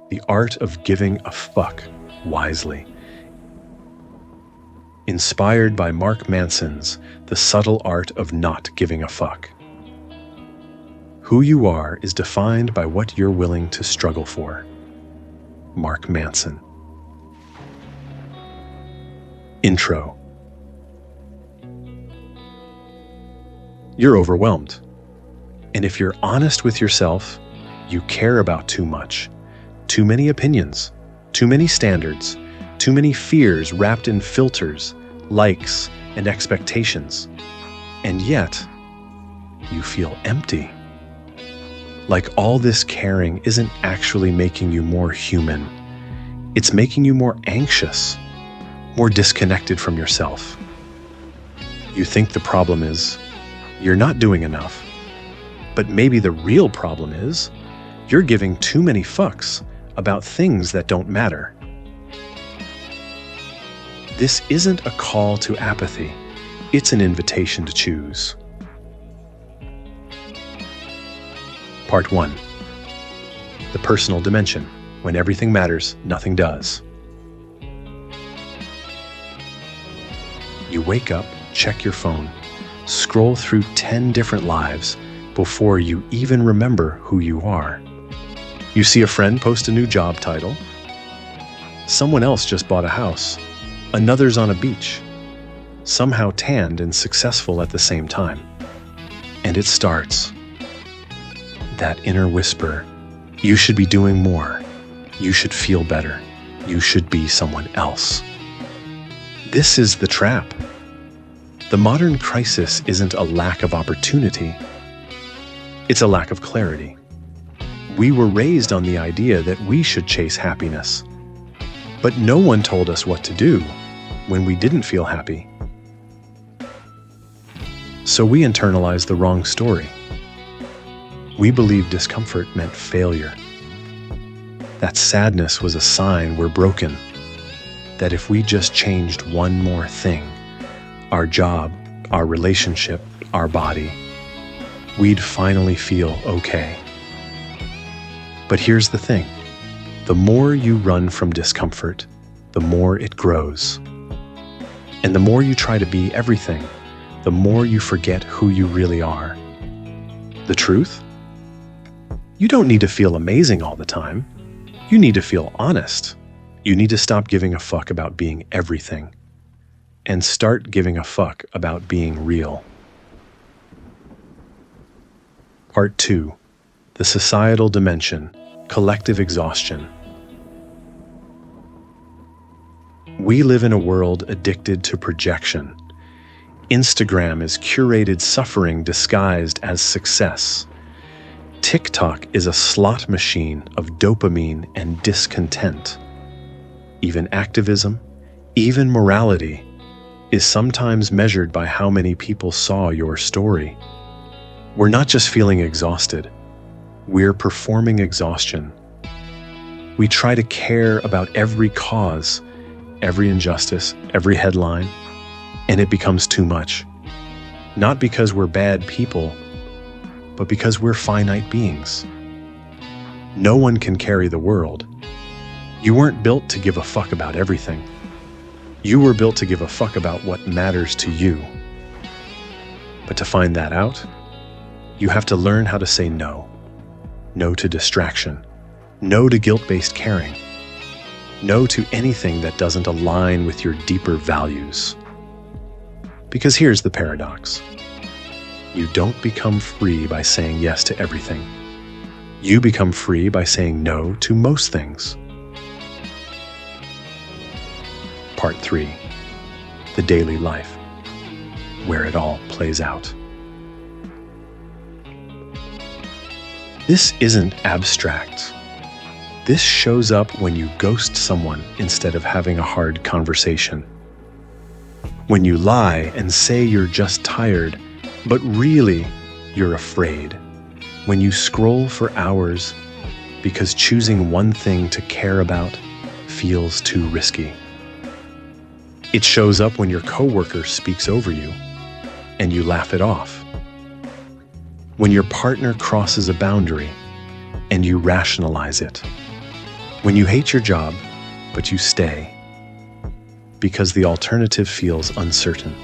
The Art of Giving a Fuck Wisely. Inspired by Mark Manson's The Subtle Art of Not Giving a Fuck. Who you are is defined by what you're willing to struggle for. Mark Manson. Intro. You're overwhelmed. And if you're honest with yourself, you care about too much. Too many opinions, too many standards, too many fears wrapped in filters, likes, and expectations. And yet, you feel empty. Like all this caring isn't actually making you more human. It's making you more anxious, more disconnected from yourself. You think the problem is you're not doing enough. But maybe the real problem is you're giving too many fucks about things that don't matter. This isn't a call to apathy. It's an invitation to choose. Part 1. The personal dimension. When everything matters, nothing does. You wake up, check your phone, scroll through 10 different lives before you even remember who you are. You see a friend post a new job title. Someone else just bought a house. Another's on a beach. Somehow tanned and successful at the same time. And it starts. That inner whisper. You should be doing more. You should feel better. You should be someone else. This is the trap. The modern crisis isn't a lack of opportunity. It's a lack of clarity. We were raised on the idea that we should chase happiness. But no one told us what to do when we didn't feel happy. So we internalized the wrong story. We believed discomfort meant failure. That sadness was a sign we're broken. That if we just changed one more thing, our job, our relationship, our body, we'd finally feel okay. But here's the thing. The more you run from discomfort, the more it grows. And the more you try to be everything, the more you forget who you really are. The truth? You don't need to feel amazing all the time. You need to feel honest. You need to stop giving a fuck about being everything and start giving a fuck about being real. Part 2. The Societal Dimension. Collective Exhaustion. We live in a world addicted to projection. Instagram is curated suffering disguised as success. TikTok is a slot machine of dopamine and discontent. Even activism, even morality, is sometimes measured by how many people saw your story. We're not just feeling exhausted. We're performing exhaustion. We try to care about every cause, every injustice, every headline, and it becomes too much. Not because we're bad people, but because we're finite beings. No one can carry the world. You weren't built to give a fuck about everything. You were built to give a fuck about what matters to you. But to find that out, you have to learn how to say no. No to distraction. No to guilt-based caring. No to anything that doesn't align with your deeper values. Because here's the paradox. You don't become free by saying yes to everything. You become free by saying no to most things. Part 3. The Daily Life. Where it all plays out. This isn't abstract. This shows up when you ghost someone instead of having a hard conversation. When you lie and say you're just tired, but really you're afraid. When you scroll for hours because choosing one thing to care about feels too risky. It shows up when your coworker speaks over you and you laugh it off. When your partner crosses a boundary and you rationalize it. When you hate your job, but you stay, because the alternative feels uncertain.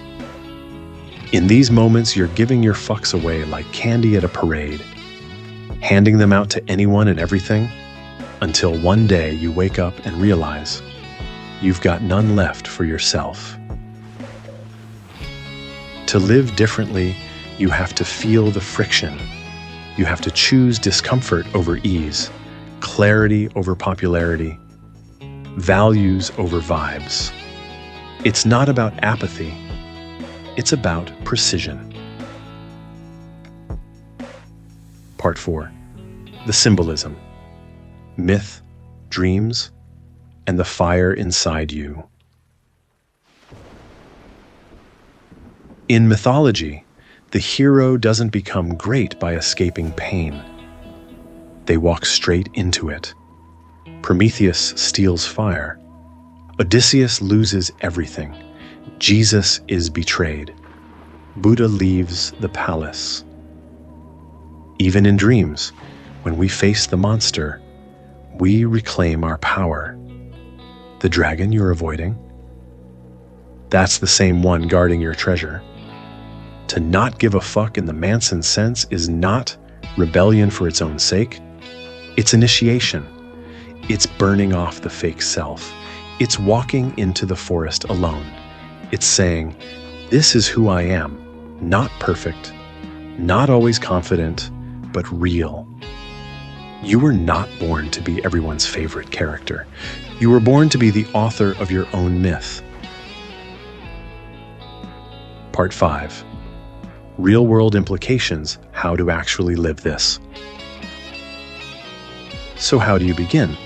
In these moments, you're giving your fucks away like candy at a parade, handing them out to anyone and everything, until one day you wake up and realize you've got none left for yourself. To live differently, you have to feel the friction. You have to choose discomfort over ease, clarity over popularity, values over vibes. It's not about apathy, it's about precision. Part 4. The symbolism. Myth, dreams, and the fire inside you. In mythology, the hero doesn't become great by escaping pain. They walk straight into it. Prometheus steals fire. Odysseus loses everything. Jesus is betrayed. Buddha leaves the palace. Even in dreams, when we face the monster, we reclaim our power. The dragon you're avoiding? That's the same one guarding your treasure. To not give a fuck in the Manson sense is not rebellion for its own sake. It's initiation. It's burning off the fake self. It's walking into the forest alone. It's saying, this is who I am, not perfect, not always confident, but real. You were not born to be everyone's favorite character. You were born to be the author of your own myth. Part 5. Real-world implications, how to actually live this. So how do you begin?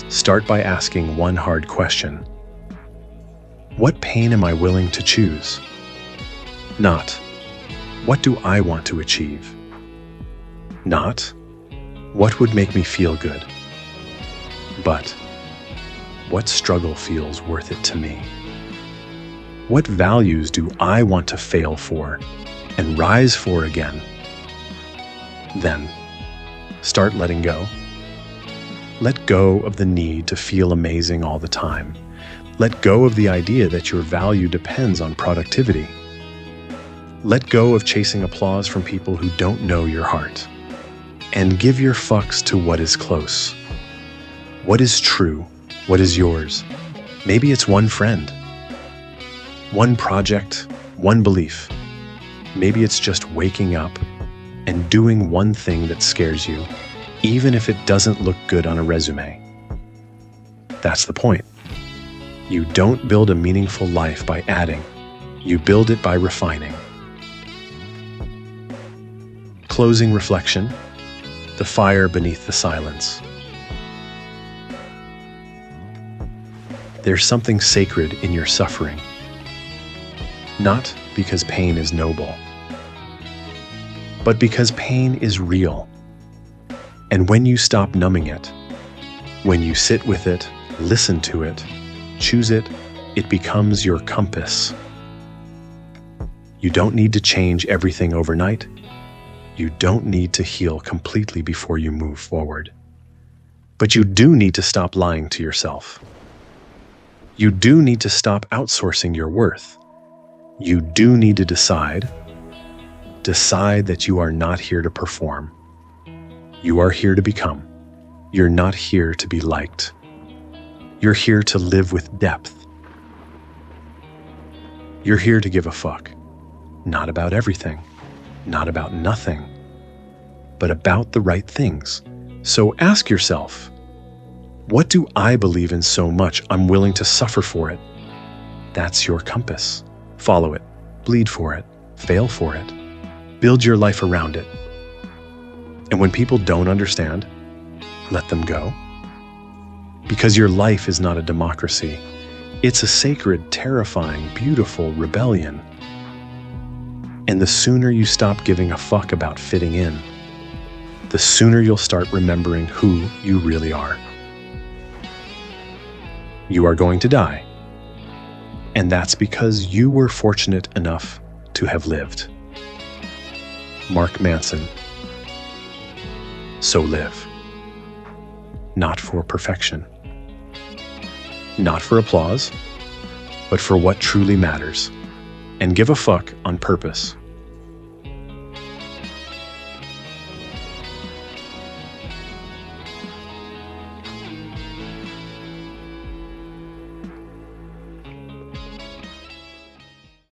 Start by asking one hard question. What pain am I willing to choose? Not, what do I want to achieve? Not, what would make me feel good? But, what struggle feels worth it to me? What values do I want to fail for and rise for again? Then, start letting go. Let go of the need to feel amazing all the time. Let go of the idea that your value depends on productivity. Let go of chasing applause from people who don't know your heart. And give your fucks to what is close. What is true? What is yours? Maybe it's one friend, one project, one belief. Maybe it's just waking up and doing one thing that scares you, even if it doesn't look good on a resume. That's the point. You don't build a meaningful life by adding. You build it by refining. Closing reflection. The fire beneath the silence. There's something sacred in your suffering. Not because pain is noble, but because pain is real. And when you stop numbing it, when you sit with it, listen to it, choose it, it becomes your compass. You don't need to change everything overnight. You don't need to heal completely before you move forward. But you do need to stop lying to yourself. You do need to stop outsourcing your worth. You do need to decide that you are not here to perform. You are here to become. You're not here to be liked. You're here to live with depth. You're here to give a fuck. Not about everything. Not about nothing, but about the right things. So ask yourself, what do I believe in so much I'm willing to suffer for it? That's your compass. Follow it, bleed for it, fail for it, build your life around it. And when people don't understand, let them go. Because your life is not a democracy. It's a sacred, terrifying, beautiful rebellion. And the sooner you stop giving a fuck about fitting in, the sooner you'll start remembering who you really are. You are going to die. And that's because you were fortunate enough to have lived. Mark Manson. So live. not for perfection. Not for applause, but for what truly matters. And give a fuck on purpose.